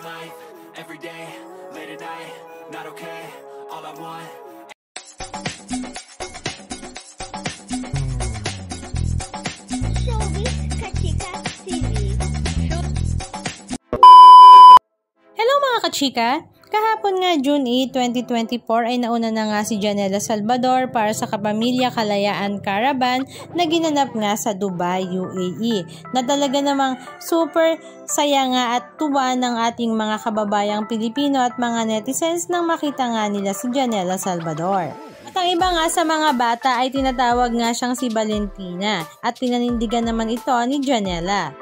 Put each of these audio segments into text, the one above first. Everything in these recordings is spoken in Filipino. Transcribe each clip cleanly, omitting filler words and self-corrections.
life, every day, late at night, not okay, all I want. Hello mga kachika! Kahapon nga June 8, 2024 ay nauna na nga si Janela Salvador para sa Kapamilya Kalayaan Caravan na ginanap nga sa Dubai, UAE, na talaga namang super saya nga at tuwa ng ating mga kababayang Pilipino at mga netizens nang makita nga nila si Janela Salvador. At ang iba nga sa mga bata ay tinatawag nga siyang si Valentina at pinanindigan naman ito ni Janela.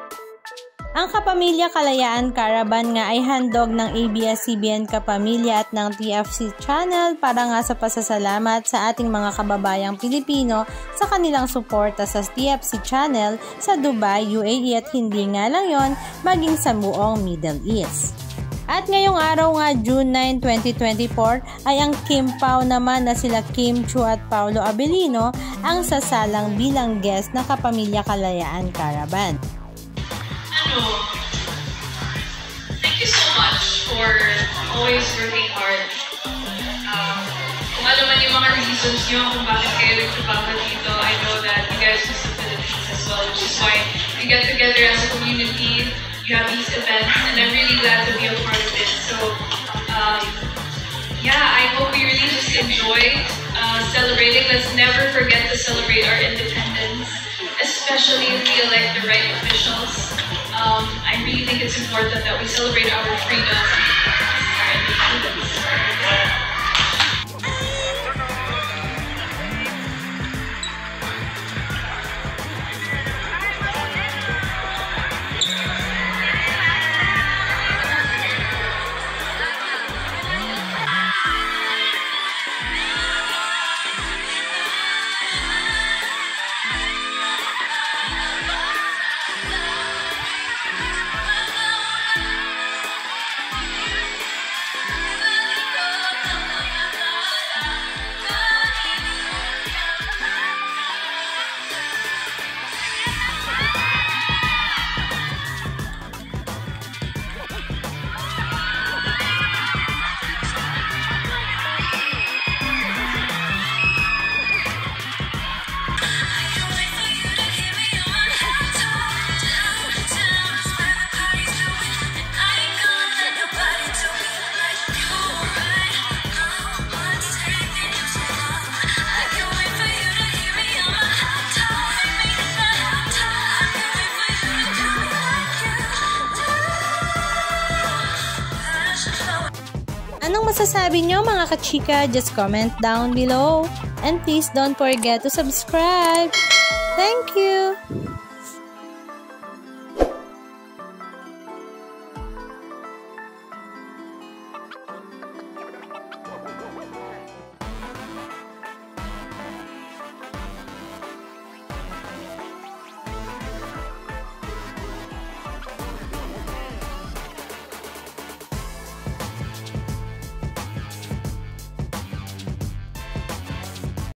Ang Kapamilya Kalayaan Caravan nga ay handog ng ABS-CBN Kapamilya at ng TFC Channel para nga sa pasasalamat sa ating mga kababayang Pilipino sa kanilang suporta sa TFC Channel sa Dubai, UAE at hindi nga lang yon maging sa buong Middle East. At ngayong araw nga June 9, 2024 ay ang Kim Pao naman na sila Kim Chu at Paulo Abelino ang sasalang bilang guest ng Kapamilya Kalayaan Caravan. Thank you so much for always working hard. Kung alam man yung mga reasons nyo kung bakit kayo nagtrabaho dito, I know that you guys miss the Philippines as well, which is why we get together as a community, you have these events, and I'm really glad to be a part of it. So, yeah, I hope we really just enjoy celebrating. Let's never forget to celebrate our independence, especially if we elect the right officials. I really think it's important that we celebrate our freedom, our independence. Anong masasabi nyo mga kachika? Just comment down below. And please don't forget to subscribe. Thank you!